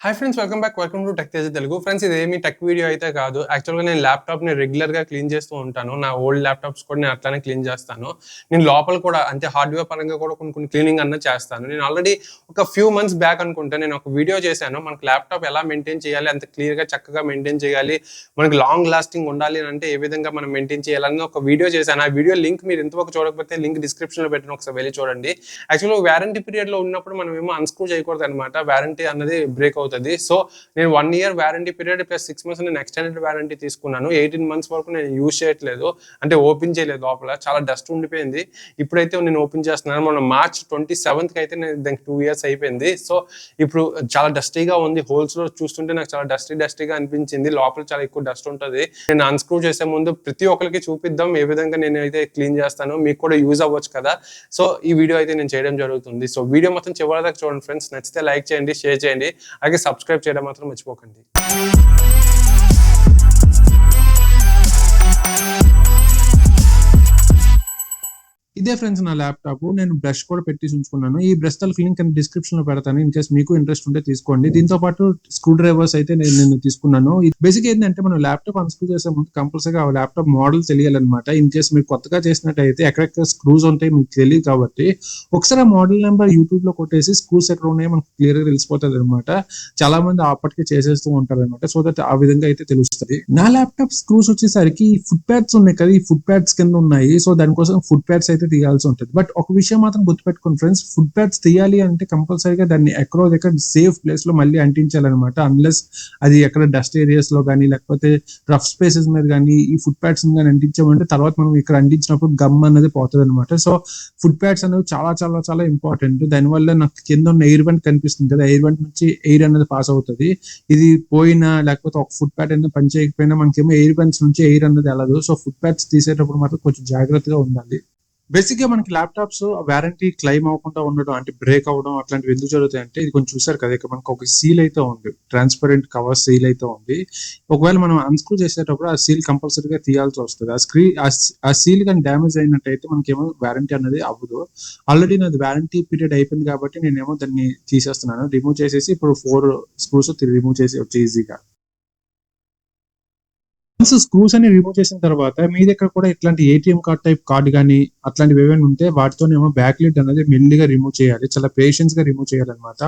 Hi friends, welcome to tech Teja Telugu. Friends, ఇదేమి tech video అయితే కాదు. యాక్చువల్‌గా నేను ల్యాప్‌టాప్‌ని రెగ్యులర్‌గా క్లీన్ చేస్తూ ఉంటాను. నా ఓల్డ్ ల్యాప్‌టాప్స్ కూడా నేను అట్లనే క్లీన్ చేస్తాను. నేను లోపల కూడా అంటే హార్డ్‌వేర్ పరంగా కూడా కొన్ని క్లీనింగ్ అన్నది చేస్తాను. నేను ఆల్రెడీ ఒక ఫ్యూ మంత్స్ బ్యాక్ అనుకుంటా నేను ఒక వీడియో చేశాను. మనకు ల్యాప్‌టాప్ ఎలా మెయింటైన్ చేయాలి, అంత క్లియర్‌గా చక్కగా మెయింటైన్ చేయాలి, మనకి లాంగ్ లాస్టింగ్ ఉండాలి అంటే ఏ విధంగా మనం మెయింటైన్ చేయాలని ఒక వీడియో చేశాను. ఆ వీడియో లింక్ మీరు ఇంతవరకు చూడకపోతే లింక్ డిస్క్రిప్షన్‌లో పెట్టాను, ఒకసారి వెళ్లి చూడండి. యాక్చువల్‌గా వారంటీ పీరియడ్‌లో ఉన్నప్పుడు మనం ఏమో అన్‌స్క్రూ చేయకూడదనమాట. వారంటీ అన్నది బ్రేక్ అవుతది. సో నేను 1 year warranty period plus 6 months నేను ఎక్స్టెండెడ్ వారంటీ తీసుకున్నాను. 18 మంత్స్ వరకు నేను యూజ్ చేయట్లేదు. అంటే ఓపెన్ చేయలేదు లోపల. చాలా డస్ట్ ఉండిపోయింది. ఇప్పుడైతే నేను ఓపెన్ చేస్తున్నాను. మొన్న మార్చ్ 27కి అయితే నేను దానికి 2 ఇయర్స్ అయిపోయింది. సో ఇప్పుడు చాలా డస్టీగా ఉంది. హోల్స్‌లో చూస్తుంటే నాకు చాలా డస్టీగా అనిపించింది. లోపల చాలా ఎక్కువ డస్ట్ ఉంటది. నేను అన్‌స్క్రూ చేసే ముందు ప్రతి ఒక్కరికి చూపిద్దాం ఏ విధంగా నేనైతే క్లీన్ చేస్తానో, మీకు కూడా యూజ్ అవ్వచ్చు కదా. సో ఈ వీడియో అయితే నేను చేయడం జరుగుతుంది. సో వీడియో మొత్తం చివరి దాకా చూడండి ఫ్రెండ్స్. నచ్చితే లైక్ చేయండి, షేర్ చేయండి, అలాగే సబ్స్క్రైబ్ చేయడం మాత్రం మర్చిపోకండి. ఇదే ఫ్రెండ్స్ నా ల్యాప్టాప్. నేను బ్రష్ కూడా పెట్టి ఉంచుకున్నాను. ఈ బ్రష్ తాలూకు లింక్ డిస్క్రిప్షన్ లో పెడతాను. ఇన్ కేస్ మీకు ఇంట్రెస్ట్ ఉంటే తీసుకోండి. దీంతో పాటు స్క్రూ డ్రైవర్స్ అయితే నేను తీసుకున్నాను. బేసిక్ ఏంటంటే మనం ల్యాప్టాప్ అన్స్క్రూ చేసే ముందు కంపల్సరీగా ఆ ల్యాప్టాప్ మోడల్ తెలియాలన్నమాట. ఇన్ కేస్ మీరు కొత్తగా చేసినట్టయితే ఎక్కడెక్కడ స్క్రూస్ ఉంటాయి మీకు తెలియదు కాబట్టి ఒకసారి ఆ మోడల్ నెంబర్ యూట్యూబ్ లో కొట్టేసి స్క్రూస్ ఎక్కడ ఉన్నాయో మనకు క్లియర్ గా తెలిసిపోతుంది అనమాట. చాలా మంది అప్పటికే చేసేస్తూ ఉంటారు అనమాట. సో దట్ ఆ విధంగా అయితే తెలుస్తుంది. నా ల్యాప్టాప్ స్క్రూస్ వచ్చేసరికి ఫుట్ ప్యాడ్స్ ఉన్నాయి కదా, ఈ ఫుట్ ప్యాడ్స్ కింద ఉన్నాయి. సో దానికోసం ఫుట్ ప్యాడ్స్ అయితే తీయాల్సి ఉంటుంది. బట్ ఒక విషయం మాత్రం గుర్తుపెట్టుకోండి ఫ్రెండ్స్, ఫుట్ ప్యాడ్స్ తీయాలి అంటే కంపల్సరీగా దాన్ని ఎక్కడో దగ్గర సేఫ్ ప్లేస్ లో మళ్ళీ అంటించాలన్నమాట. అన్లెస్ అది ఎక్కడ డస్ట్ ఏరియాస్ లో కానీ లేకపోతే రఫ్ స్పేసెస్ మీద కానీ ఈ ఫుట్ ప్యాడ్స్ కానీ అంటించామంటే తర్వాత మనం ఇక్కడ అంటించినప్పుడు గమ్ అనేది పోతుంది అనమాట. సో ఫుట్ ప్యాడ్స్ అనేవి చాలా చాలా చాలా ఇంపార్టెంట్. దానివల్ల నాకు కింద ఉన్న ఎయిర్ వెంట్ కనిపిస్తుంది కదా, ఎయిర్ వెంట్ నుంచి ఎయిర్ అనేది పాస్ అవుతుంది. ఇది పోయినా లేకపోతే ఒక ఫుట్ ప్యాడ్ అనేది పని చేయకపోయినా మనకేమో ఎయిర్ వెంట్స్ నుంచి ఎయిర్ అనేది వెళ్ళదు. సో ఫుట్ ప్యాడ్స్ తీసేటప్పుడు మాత్రం కొంచెం జాగ్రత్తగా ఉండాలి. బేసిక్ గా మనకి ల్యాప్టాప్స్ వారంటీ క్లెయిమ్ అవ్వకుండా ఉండడం అంటే బ్రేక్ అవ్వడం అట్లాంటివి ఎందుకు జరుగుతాయి అంటే, ఇది కొంచెం చూసారు కదా, ఇక్కడ మనకు ఒక సీల్ అయితే ఉంది, ట్రాన్స్పరెంట్ కవర్ సీల్ అయితే ఉంది. ఒకవేళ మనం అన్స్క్రూ చేసేటప్పుడు ఆ సీల్ కంపల్సరీగా తీయాల్సి వస్తుంది. ఆ సీల్ కానీ డ్యామేజ్ అయినట్టయితే మనకేమో వారంటీ అనేది అవ్వదు. ఆల్రెడీ నాది వారంటీ పీరియడ్ అయిపోయింది కాబట్టి నేనేమో దాన్ని తీసేస్తున్నాను. రిమూవ్ చేసేసి ఇప్పుడు 4 స్క్రూస్ రిమూవ్ చేసి వచ్చి ఈజీగా స్క్రూస్ అని రిమూవ్ చేసిన తర్వాత మీ దగ్గర కూడా ఇట్లాంటి ఏటీఎం కార్డ్ టైప్ కార్డ్ కానీ అట్లాంటివి ఏమైనా ఉంటే వాటితోనేమో బ్యాక్ లిడ్ అనేది మెల్లిగా రిమూవ్ చేయాలి. చాలా పేషెన్స్ గా రిమూవ్ చేయాలన్నమాట.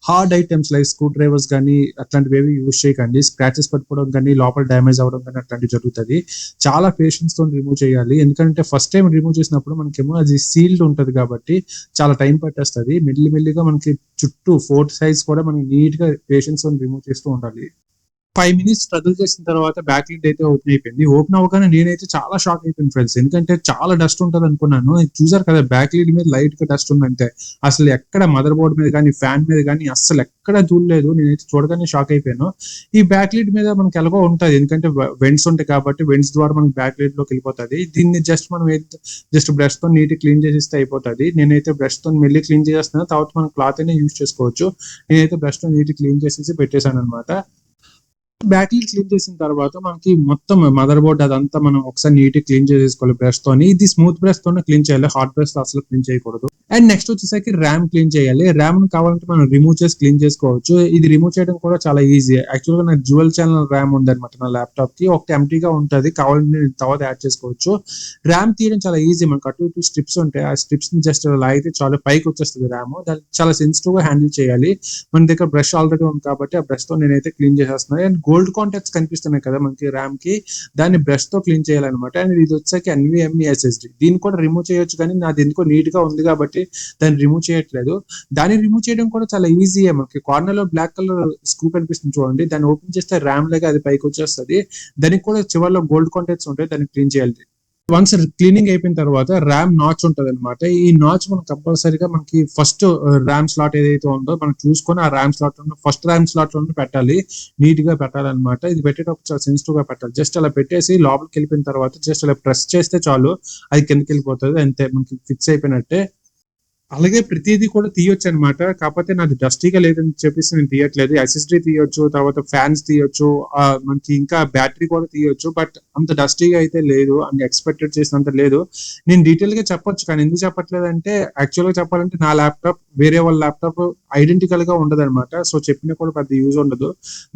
Hard items like screw drivers కానీ అట్లాంటివి ఏవి యూజ్ చేయకండి. స్క్రాచెస్ పట్టుకోవడం కానీ లోపల డ్యామేజ్ అవ్వడం కానీ అట్లాంటివి జరుగుతుంది. చాలా పేషెన్స్ తో రిమూవ్ చేయాలి. ఎందుకంటే ఫస్ట్ టైం రిమూవ్ చేసినప్పుడు మనకేమో అది సీల్డ్ ఉంటది కాబట్టి చాలా టైం పట్టేస్తుంది. మెల్లిగా మనకి చుట్టూ 4 సైజ్ కూడా మనకి నీట్ గా పేషెన్స్ తో రిమూవ్ చేస్తూ ఉండాలి. 5 మినిట్స్ స్ట్రగుల్ చేసిన తర్వాత బ్యాక్ లిడ్ అయితే ఓపెన్ అయిపోయింది. ఓపెన్ అవ్వగానే నేనైతే చాలా షాక్ అయిపోయింది ఫ్రెండ్స్. ఎందుకంటే చాలా డస్ట్ ఉంటుంది అనుకున్నాను. చూసారు కదా, బ్యాక్ లిడ్ మీద లైట్ గా డస్ట్ ఉందంటే అసలు ఎక్కడ మదర్ బోర్డ్ మీద కానీ ఫ్యాన్ మీద కానీ అసలు ఎక్కడ దూరలేదు. నేనైతే చూడగానే షాక్ అయిపోయాను. ఈ బ్యాక్ లిడ్ మీద మనకి ఎలాగో ఉంటుంది, ఎందుకంటే వెంట్స్ ఉంటాయి కాబట్టి వెంట్స్ ద్వారా మనకి బ్యాక్ లిడ్ లోకి వెళ్ళిపోతుంది. దీన్ని జస్ట్ బ్రష్ తో నీట్ క్లీన్ చేసేస్తే అయిపోతుంది. నేనైతే బ్రష్ తో మెల్లి క్లీన్ చేస్తున్నాను. తర్వాత మనం క్లాత్ అయినా యూజ్ చేసుకోవచ్చు. నేనైతే బ్రష్ తో నీట్ క్లీన్ చేసేసి పెట్టేశాను అనమాట. బ్యాక్ లిడ్ క్లీన్ చేసిన తర్వాత మనకి మొత్తం మదర్ బోర్డ్ అదంతా మనం ఒకసారి నీట్ క్లీన్ చేసేసుకోవాలి బ్రష్ తోని. ఇది స్మూత్ బ్రష్ తోనే క్లీన్ చేయాలి, హాట్ బ్రష్ తో అసలు క్లీన్ చేయకూడదు. అండ్ నెక్స్ట్ వచ్చేసరికి ర్యామ్ క్లీన్ చేయాలి. ర్యామ్ కావాలంటే మనం రిమూవ్ చేసి క్లీన్ చేసుకోవచ్చు. ఇది రిమూవ్ చేయడం కూడా చాలా ఈజీ. యాక్చువల్ గా నాకు డ్యూయల్ ఛానల్ ర్యామ్ ఉంది అనమాట నా ల్యాప్టాప్ కి. ఒకటి ఎంటీగా ఉంటుంది, కావాలంటే తర్వాత యాడ్ చేసుకోవచ్చు. ర్యామ్ తీయడం చాలా ఈజీ. మనకు అటు ఇటు స్ట్రిప్స్ ఉంటాయి, ఆ స్ట్రిప్స్ ని జస్ట్ లాగితే చాలా పైకి వచ్చేస్తుంది ర్యామ్. దాన్ని చాలా సెన్సిటివ్ గా హ్యాండిల్ చేయాలి. మన దగ్గర బ్రష్ ఆల్రెడీ ఉంది కాబట్టి ఆ బ్రష్ తో నేనైతే క్లీన్ చేసేస్తున్నాను. అండ్ గోల్డ్ కాంటాక్ట్స్ కనిపిస్తున్నాయి కదా మనకి ర్యామ్ కి, దాన్ని బ్రష్ తో క్లీన్ చేయాలన్నమాట. అండ్ ఇది వచ్చేసరికి NVMe SSD. దీన్ని కూడా రిమూవ్ చేయొచ్చు, కానీ నాది ఎందుకో నీట్ గా ఉంది కాబట్టి దాన్ని రిమూవ్ చేయట్లేదు. దాన్ని రిమూవ్ చేయడం కూడా చాలా ఈజీ. మనకి కార్నర్ లో బ్లాక్ కలర్ స్క్రూ కనిపిస్తుంది చూడండి, దాన్ని ఓపెన్ చేస్తే ర్యామ్ లాగా అది పైకి వచ్చేస్తుంది. దానికి కూడా చివరిలో గోల్డ్ కాంటాక్ట్స్ ఉంటాయి, దాన్ని క్లీన్ చేయాలి. వన్స్ క్లీనింగ్ అయిపోయిన తర్వాత ర్యామ్ నాచ్ ఉంటది అనమాట. ఈ నాచ్ మనం కంపల్సరీగా మనకి ఫస్ట్ ర్యామ్ స్లాట్ ఏదైతే ఉందో మనం చూసుకొని ఆ RAM slot first RAM slot లో పెట్టాలి, నీట్ గా పెట్టాలన్నమాట. ఇది పెట్టేటప్పుడు చాలా సెన్సిటివ్ గా పెట్టాలి. జస్ట్ అలా పెట్టేసి లోపలికి వెళ్ళిపోయిన తర్వాత జస్ట్ అలా ప్రెస్ చేస్తే చాలు, అది కిందకి వెళ్ళిపోతుంది. అంతే, మనకి ఫిక్స్ అయిపోయినట్టే. అలాగే ప్రతిదీ కూడా తీయొచ్చు అనమాట. కాకపోతే నాది డస్టీగా లేదని చెప్పేసి నేను తీయట్లేదు. ఎస్ఎస్‌డీ తీయొచ్చు, తర్వాత ఫ్యాన్స్ తీయొచ్చు, మనకి ఇంకా బ్యాటరీ కూడా తీయొచ్చు. బట్ అంత డస్టీగా అయితే లేదు. ఎక్స్‌పెక్టెడ్ చేసినంత లేదు. నేను డీటెయిల్‌గా చెప్పొచ్చు, కానీ ఎందుకు చెప్పట్లేదంటే యాక్చువల్‌గా చెప్పాలంటే నా ల్యాప్‌టాప్ వేరే వాళ్ళ ల్యాప్‌టాప్ ఐడెంటికల్‌గా ఉండదనమాట. సో, చెప్పినా కూడా పెద్ద యూజ్ ఉండదు.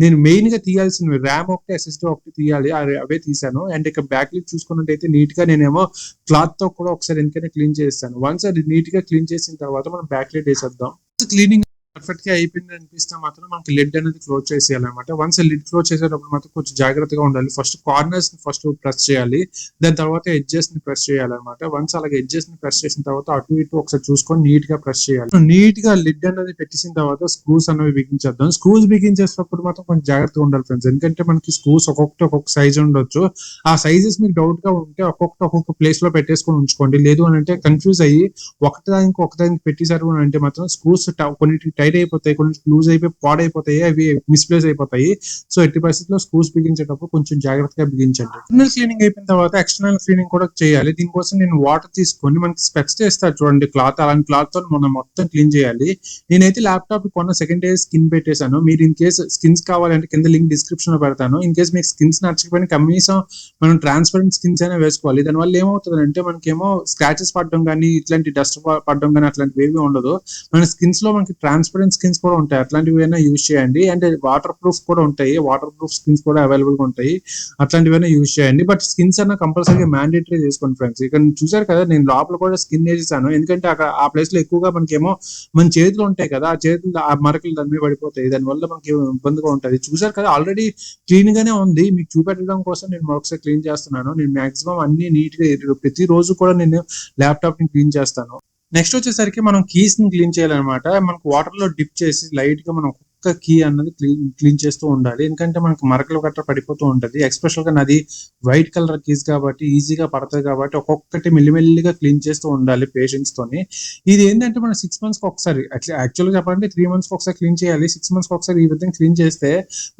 నేను మెయిన్‌గా తీయాల్సినవి ర్యామ్ ఒకటి, ఎస్ఎస్‌డీ ఒకటి తీయాలి. అవే తీశాను. అండ్ ఇక బ్యాక్ లిట్ చూసుకున్నట్టయితే నీట్‌గా నేనేమో క్లాత్‌తో కూడా ఒకసారి ఎందుకనే క్లీన్ చేసేసాను. వన్స్ అది నీట్‌గా క్లీన్ చేసిన తర్వాత మనం బ్యాక్ లిడ్ ఏసేద్దాం. క్లీనింగ్ పర్ఫెక్ట్ గా అయిపోయింది అనిపిస్తే మాత్రం మనకి లిడ్ అనేది క్లోజ్ చేసేయాలన్నమాట. వన్స్ లిడ్ క్లోజ్ చేసేటప్పుడు మాత్రం కొంచెం జాగ్రత్తగా ఉండాలి. ఫస్ట్ కార్నర్స్ ని ఫస్ట్ ప్రెస్ చేయాలి. దాని తర్వాత ఎడ్జెస్ ని ప్రెస్ చేయాలన్నమాట. వన్స్ అలాగే ఎడ్జెస్ ని ప్రెస్ చేసిన తర్వాత అటు ఇటు ఒకసారి చూసుకొని నీట్ గా ప్రెస్ చేయాలి. నీట్ గా లిడ్ అనేది పెట్టేసిన తర్వాత స్క్రూస్ అనేవి బిగించేద్దాం. స్క్రూస్ బిగించేటప్పుడు మాత్రం కొంచెం జాగ్రత్తగా ఉండాలి ఫ్రెండ్స్. ఎందుకంటే మనకి స్క్రూస్ ఒక్కొక్కటి ఒక్కొక్క సైజ్ ఉండొచ్చు. ఆ సైజెస్ మీకు డౌట్ గా ఉంటే ఒక్కొక్కటి ఒక్కొక్క ప్లేస్ లో పెట్టేసుకొని ఉంచుకోండి. లేదు అని అంటే కన్ఫ్యూజ్ అయ్యి ఒకదానికి పెట్టేశారు అని అంటే మాత్రం స్క్రూస్ కొన్నిటికి టైట్ అయిపోతాయి, కొన్నిటికి లూజ్ అయిపోయి పాడైపోతాయి, అవి మిస్ప్లేస్ అయిపోతాయి. సో ఎట్టి పరిస్థితుల్లో స్క్రూస్ బిగించేటప్పుడు కొంచెం జాగ్రత్తగా బిగించండి. ఇంటర్నల్ క్లీనింగ్ అయిపోయిన తర్వాత ఎక్స్టర్నల్ క్లీనింగ్ కూడా చేయాలి. దీనికోసం నేను వాటర్ తీసుకొని మనకి స్పెక్స్ చేస్తారు చూడండి క్లాత్, అలాంటి క్లాత్ తో మనం మొత్తం క్లీన్ చేయాలి. నేనైతే ల్యాప్టాప్ కొన్న సెకండ్ డే స్కిన్ పెట్టేశాను. మీరు ఇన్ కేస్ స్కిన్స్ కావాలంటే కింద లింక్ డిస్క్రిప్షన్ లో పెడతాను. ఇన్ కేస్ మీకు స్కిన్స్ నచ్చకపోయినా కనీసం మనం ట్రాన్స్పరెంట్ స్కిన్స్ అయినా వేసుకోవాలి. దానివల్ల ఏమవుతుంది అంటే మనకేమో స్క్రాచెస్ పడడం కానీ ఇట్లాంటి డస్ట్ పడడం కానీ అట్లాంటివి ఏమీ ఉండదు. మన స్కిన్స్ లో మనకి ట్రాన్స్పరెంట్ స్కిన్స్ కూడా ఉంటాయి. అట్లాంటివి అయినా యూజ్ చేయండి. అండ్ వాటర్ ప్రూఫ్ కూడా ఉంటాయి. వాటర్ ప్రూఫ్ స్కిన్స్ కూడా అవైలబుల్ గా ఉంటాయి. అట్లాంటివైనా యూజ్ చేయండి. బట్ స్కిన్స్ అన్న కంపల్సరీగా మ్యాండేటరీ చేసుకోండి ఫ్రెండ్స్. ఇక్కడ చూసారు కదా, నేను లోపల కూడా స్కిన్ వేసేసాను. ఎందుకంటే అక్కడ ఆ ప్లేస్ లో ఎక్కువగా మనకేమో మన చేతులు ఉంటాయి కదా, ఆ చేతులు ఆ మరకలు దాని మీద పడిపోతాయి. దానివల్ల మనకి ఇబ్బందిగా ఉంటుంది. చూసారు కదా, ఆల్రెడీ క్లీన్ గానే ఉంది. మీకు చూపెట్టడం కోసం నేను మరొకసారి క్లీన్ చేస్తున్నాను. నేను మాక్సిమం అన్ని నీట్ గా ప్రతి రోజు కూడా నేను ల్యాప్టాప్ ని క్లీన్ చేస్తాను. నెక్స్ట్ వచ్చేసరికి మనం కీస్ ని క్లీన్ చేయాలన్నమాట. మనకు వాటర్ లో డిప్ చేసి లైట్ గా మనం ఒక్క కీ అన్నది క్లీన్ చేస్తూ ఉండాలి. ఎందుకంటే మనకు మరకలు గట్రా పడిపోతూ ఉంటది. ఎక్స్పెషల్ గా నాది వైట్ కలర్ కీస్ కాబట్టి ఈజీగా పడతాయి కాబట్టి ఒక్కొక్కటి మెల్లిమెల్లిగా క్లీన్ చేస్తూ ఉండాలి పేషెన్స్ తోని. ఇది ఏంటంటే మనం 6 మంత్స్ కి ఒకసారి, యాక్చువల్ గా చెప్పాలంటే 3 మంత్స్ కి ఒకసారి క్లీన్ చేయాలి. 6 మంత్స్ కి ఒకసారి ఈ విధంగా క్లీన్ చేస్తే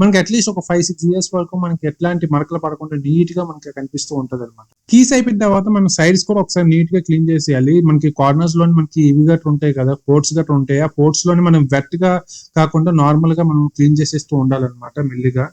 మనకి అట్లీస్ట్ ఒక 5-6 ఇయర్స్ వరకు మనకి ఎట్లాంటి మరకలు పడకుండా నీట్ గా మనకి కనిపిస్తూ ఉంటది అనమాట. కీస్ అయిపోయిన తర్వాత మనం సైడ్స్ కూడా ఒకసారి నీట్ గా క్లీన్ చేసేయాలి. మనకి కార్నర్స్ లోని మనకి ఇవి గట్రా ఉంటాయి కదా, పోర్ట్స్ గట్రా ఉంటాయి. ఆ పోర్ట్స్ లోని మనం వెట్ గా కాకుండా నార్మల్ గా మనం క్లీన్ చేసేస్తూ ఉండాలన్నమాట మెల్లిగా.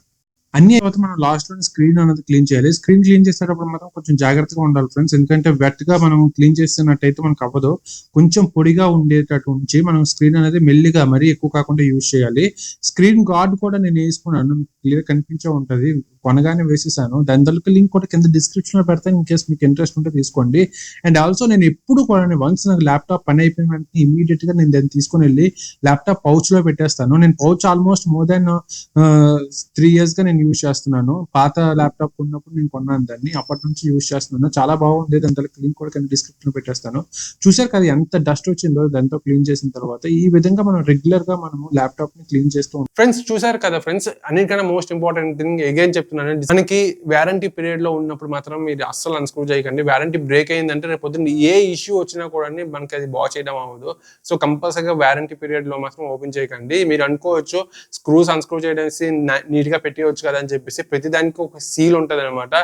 అన్ని తర్వాత మనం లాస్ట్ లో స్క్రీన్ అనేది క్లీన్ చేయాలి. స్క్రీన్ క్లీన్ చేసేటప్పుడు మాత్రం కొంచెం జాగ్రత్తగా ఉండాలి ఫ్రెండ్స్. ఎందుకంటే వెట్ గా మనం క్లీన్ చేస్తున్నట్టయితే మనకు అవ్వదు. కొంచెం పొడిగా ఉండేటట్టు ఉంచి మనం స్క్రీన్ అనేది మెల్లిగా మరీ ఎక్కువ కాకుండా యూజ్ చేయాలి. స్క్రీన్ గార్డ్ కూడా నేను వేసుకున్నాను, మీకు క్లియర్ కనిపించే ఉంటది. కొనగానే వేసేసాను. దాని తలక లింక్ కూడా కింద డిస్క్రిప్షన్ లో పెడతాను. ఇన్ కేస్ మీకు ఇంట్రెస్ట్ ఉంటే తీసుకోండి. అండ్ ఆల్సో నేను ఎప్పుడు కూడా వన్స్ నాకు ల్యాప్టాప్ పని అయిపోయిన వెంటనే ఇమీడియట్ గా నేను దాన్ని తీసుకొని వెళ్ళి ల్యాప్టాప్ పౌచ్ లో పెట్టేస్తాను. నేను pouch almost more than 3 years గా నేను యూజ్ చేస్తున్నాను. పాత ల్యాప్టాప్ ఉన్నప్పుడు నేను కొన్నాను దాన్ని, అప్పటి నుంచి యూజ్ చేస్తున్నాను. చాలా బాగుంది. దాని తల లింక్ కూడా కింద డిస్క్రిప్షన్ లో పెట్టేస్తాను. చూసారు కదా ఎంత డస్ట్ వచ్చిందో దాంతో క్లీన్ చేసిన తర్వాత. ఈ విధంగా మనం రెగ్యులర్ గా మనము ల్యాప్టాప్ ని క్లీన్ చేస్తూ ఉంటాం. ఫ్రెండ్స్ చూసారు కదా ఫ్రెండ్స్, అన్నిటికన్నా మోస్ట్ ఇంపార్టెంట్ థింగ్ అగైన్ చెప్తున్నాను, మనకి వారంటీ పీరియడ్ లో ఉన్నప్పుడు మాత్రం మీరు అస్సలు అన్స్క్రూ చేయకండి. వారంటీ బ్రేక్ అయిందంటే రేపు పొద్దున్న ఏ ఇష్యూ వచ్చినా కూడా మనకి అది బాగు చేయడం అవ్వదు. సో కంపల్సరీగా వారంటీ పీరియడ్ లో మాత్రం ఓపెన్ చేయకండి. మీరు అనుకోవచ్చు స్క్రూస్ అన్స్క్రూ చేయడానికి నీట్ గా పెట్టవచ్చు కదా అని చెప్పేసి, ప్రతిదానికి ఒక సీల్ ఉంటది అనమాట.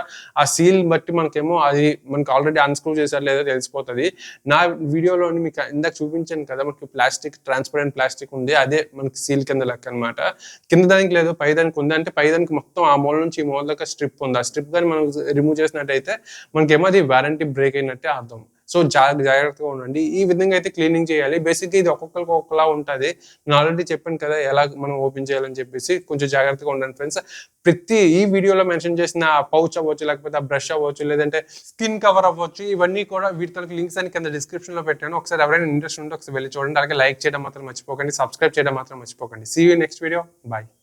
ఆ సీల్ బట్టి మనకేమో అది మనకి ఆల్రెడీ అన్స్క్రూ చేశారు లేదో తెలిసిపోతుంది. నా వీడియోలో మీకు ఇందాక చూపించాను కదా, మనకి ప్లాస్టిక్ ట్రాన్స్పరెంట్ ప్లాస్టిక్ ఉంది, అదే మనకి సీల్ కింద లెక్క అనమాట. కింద దానికి లేదు, పై దానికి ఉంది. అంటే పై దానికి మొత్తం ఆ మూల నుంచి ఈ మూల దాకా స్ట్రిప్ ఉంది. ఆ స్ట్రిప్ దాన్ని మనం రిమూవ్ చేసినట్టయితే మనకేమో అది వారంటీ బ్రేక్ అయినట్టే అర్థం. సో జాగ్రత్తగా ఉండండి. ఈ విధంగా అయితే క్లీనింగ్ చేయాలి. బేసిక్గా ఇది ఒక్కొక్కరికి ఒక్కొక్కలా ఉంటుంది. నేను ఆల్రెడీ చెప్పాను కదా ఎలా మనం ఓపెన్ చేయాలని చెప్పేసి. కొంచెం జాగ్రత్తగా ఉండండి ఫ్రెండ్స్. ఈ వీడియోలో మెన్షన్ చేసిన పౌచ్ అవ్వచ్చు, లేకపోతే ఆ బ్రష్ అవ్వచ్చు, లేదంటే స్కిన్ కవర్ అవ్వచ్చు, ఇవన్నీ కూడా వీటి లింక్స్ అని కింద డిస్క్రిప్షన్ లో పెట్టాను. ఒకసారి ఎవరైనా ఇంట్రెస్ట్ ఉంటే ఒకసారి వెళ్ళి చూడండి. అలాగే లైక్ చేయడం మాత్రం మర్చిపోకండి, సబ్స్క్రైబ్ చేయడం మాత్రం మర్చిపోకండి. See you next video. Bye.